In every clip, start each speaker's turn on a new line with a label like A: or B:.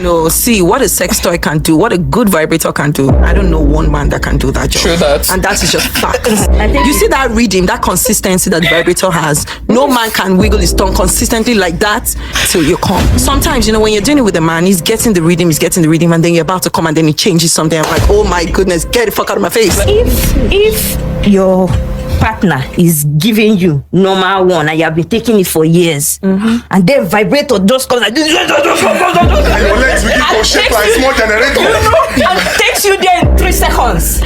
A: No, see what a sex toy can do, what a good vibrator can do. I don't know one man that can do that job.
B: True that.
A: And that is just fact. You see that rhythm, that consistency that the vibrator has. No man can wiggle his tongue consistently like that till you come. Sometimes, when you're doing it with a man, he's getting the rhythm, and then you're about to come and then he changes something. I'm like, oh my goodness, get the fuck out of my face.
C: If your partner is giving you normal one and you have been taking it for years, and then vibrator just comes like this,
D: And your legs begin to shake like small generator.
C: and takes you there in 3 seconds.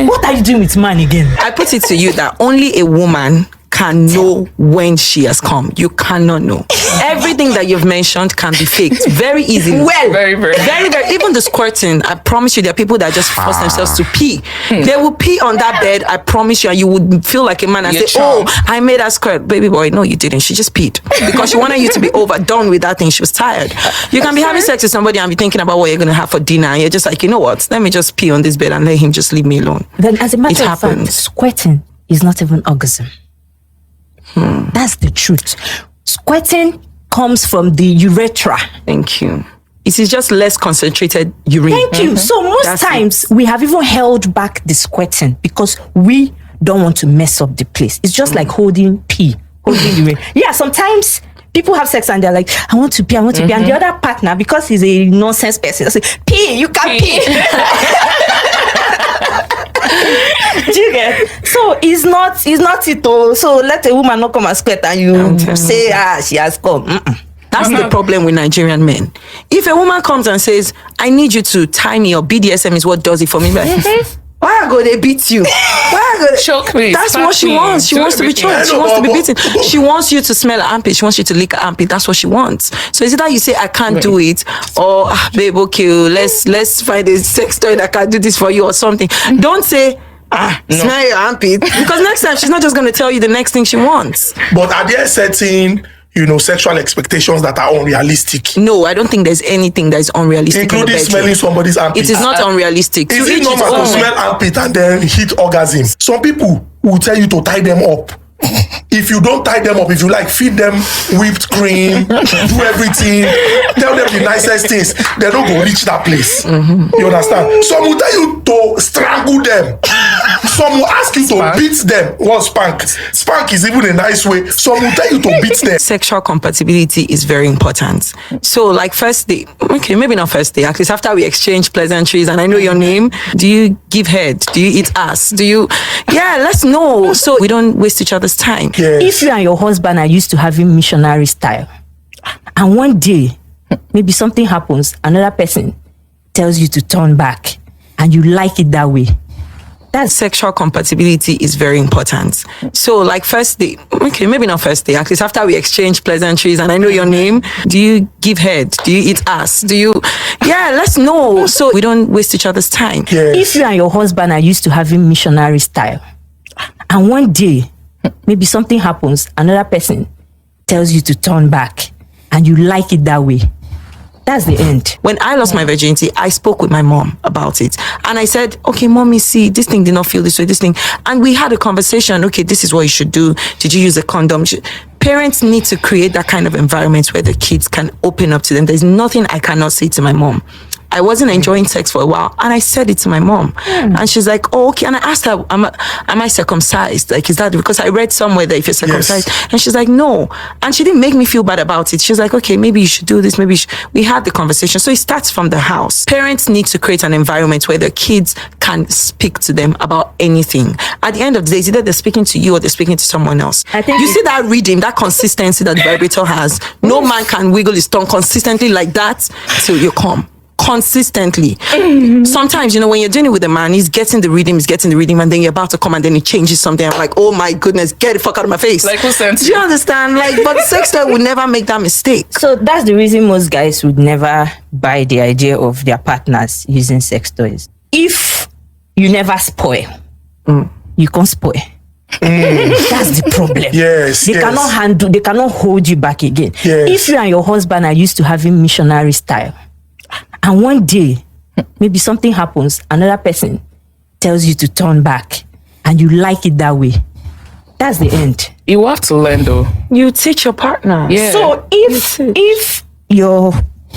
C: What are you doing with man again?
A: I put it to you that only a woman can know when she has come. You cannot know. Everything that you've mentioned can be faked very easily.
C: Well,
B: Very, very.
A: Very, very. Even the squirting, I promise you, there are people that just force themselves to pee. They will pee on that bed, I promise you, and you would feel like a man and
B: You're
A: say,
B: charmed.
A: oh, I made her squirt. Baby boy, no, you didn't. She just peed. Because she wanted you to be overdone with that thing. She was tired. You can be having sex with somebody and be thinking about what you're going to have for dinner. And you're just like, you know what? Let me just pee on this bed and let him just leave me alone.
C: then as a matter
A: It
C: of fact,
A: happens.
C: squirting is not even orgasm. That's the truth. Squirting comes from the urethra.
A: Thank you. It is just less concentrated urine.
C: Thank you. So most
A: That's
C: times we have even held back the squirting because we don't want to mess up the place. It's just like holding urine. Yeah, sometimes people have sex and they're like, I want to pee. And the other partner, because he's a nonsense person, they'll say, pee, you can't pee. Do you get? So it's not it all. So let a woman not come and squirt and you say, she has come.
A: That's the problem with Nigerian men. If a woman comes and says, I need you to tie me, or BDSM is what does it for me, like, why go they beat you? Why go they
B: Choke me,
A: That's
B: slap
A: what she
B: me,
A: wants. She
B: do
A: wants to be
B: everything.
A: choked. She wants to be beaten. She wants you to smell her armpit. She wants you to lick her armpit. That's what she wants. So is it that you say I can't do it, or babe, okay, let's find a sex toy that can do this for you or something. Don't say smell your armpit, because next time she's not just going to tell you the next thing she wants.
D: But are there certain, sexual expectations that are unrealistic?
A: No, I don't think there's anything that is unrealistic.
D: Including smelling somebody's armpit.
A: It is not unrealistic.
D: Is
A: To
D: it
A: each his
D: normal to
A: own.
D: smell armpit and then hit orgasm? Some people will tell you to tie them up. If you don't tie them up, if you like, feed them whipped cream, do everything, tell them the nicest things, they don't go reach that place. You understand? Some will tell you to strangle them. Some will ask you to beat them. What spank? Spank is even a nice way. Some will tell you to beat them.
A: Sexual compatibility is very important. So like first day, okay, maybe not first day, at least after we exchange pleasantries and I know your name, do you give head? Do you eat ass? Let's know, so we don't waste each other's time.
D: Yes.
C: If you and your husband are used to having missionary style, and one day maybe something happens, another person tells you to turn back and you like it that way,
A: That's sexual compatibility is very important. So like first day, okay, maybe not first day, at least after we exchange pleasantries and I know your name, do you give head? Do you eat ass? Let's know, so we don't waste each other's time.
D: Yes.
C: if you and your husband are used to having missionary style, and one day maybe something happens, another person tells you to turn back and you like it that way, that's the end.
A: When I lost my virginity, I spoke with my mom about it. And I said, okay, mommy, see, this thing did not feel this way, this thing. And we had a conversation. Okay, this is what you should do. Did you use a condom? Parents need to create that kind of environment where the kids can open up to them. There's nothing I cannot say to my mom. I wasn't enjoying sex for a while, and I said it to my mom. And she's like, oh, okay. And I asked her, am I circumcised? Like, is that because I read somewhere that if you're circumcised?
D: Yes.
A: And she's like, no. And she didn't make me feel bad about it. She was like, okay, maybe you should do this. We had the conversation. So it starts from the house. Parents need to create an environment where their kids can speak to them about anything. At the end of the day, it's either they're speaking to you or they're speaking to someone else.
C: I think
A: you see that rhythm, that consistency that the vibrator has. No man can wiggle his tongue consistently like that till you come. Consistently. Sometimes, when you're doing it with a man, he's getting the rhythm, and then you're about to come and then he changes something. I'm like, oh my goodness, get the fuck out of my face.
B: Like, who sent
A: Do
B: you?
A: you understand? But sex toy would never make that mistake.
C: So that's the reason most guys would never buy the idea of their partners using sex toys. If you never spoil, you can't spoil. That's the problem.
D: Yes,
C: They
D: yes.
C: cannot handle, they cannot hold you back again.
D: Yes.
C: If you and your husband are used to having missionary style, and one day maybe something happens, another person tells you to turn back and you like it that way, that's the end.
B: You will have to learn though.
A: You teach your partner.
B: Yeah.
C: So if your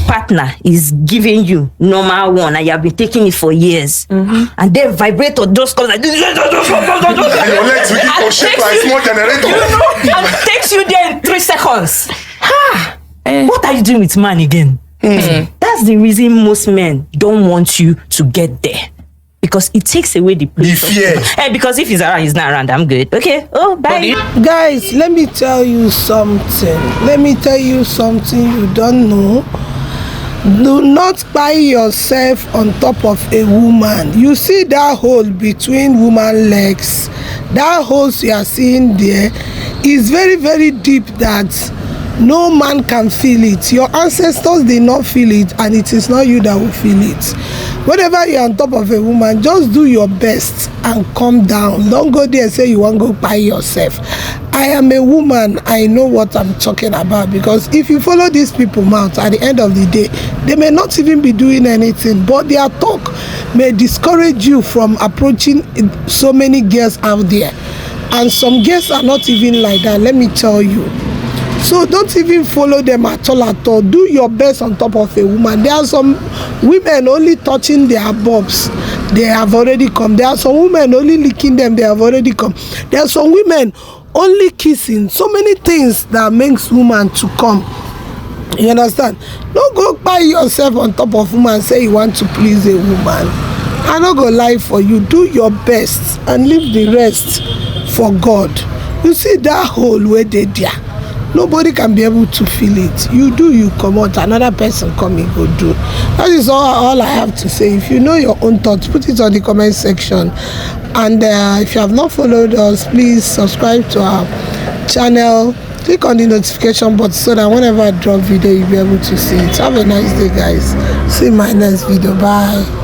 C: partner is giving you normal one and you have been taking it for years, and then vibrator just comes like this,
D: And your legs begin to shake like small generator.
C: and takes you there in 3 seconds. What are you doing with man again? That's the reason most men don't want you to get there, because it takes away the place.
D: The fear.
C: Hey, because if he's around, he's not around, I'm good. Okay. Oh, bye.
B: Guys, let me tell you something. Let me tell you something you don't know. Do not buy yourself on top of a woman. You see that hole between woman legs, that holes you are seeing there is very, very deep, that no man can feel it. Your ancestors did not feel it, and it is not you that will feel it. Whenever you're on top of a woman, just do your best and calm down. Don't go there and say you want to go buy yourself. I am a woman. I know what I'm talking about, because if you follow these people mouth, at the end of the day, they may not even be doing anything, but their talk may discourage you from approaching so many girls out there. And some girls are not even like that, let me tell you. So don't even follow them at all at all. Do your best on top of a woman. There are some women only touching their bobs, they have already come. There are some women only licking them, they have already come. There are some women only kissing. So many things that makes woman to come. You understand? Don't go buy yourself on top of woman and say you want to please a woman. I not go lie for you. Do your best and leave the rest for God. You see that hole where they there, nobody can be able to feel it. You do, you come out, another person come and go do. That is all I have to say. If you know your own thoughts, put it on the comment section. And if you have not followed us, please subscribe to our channel. Click on the notification button so that whenever I drop video, you'll be able to see it. Have a nice day, guys. See you in my next video. Bye.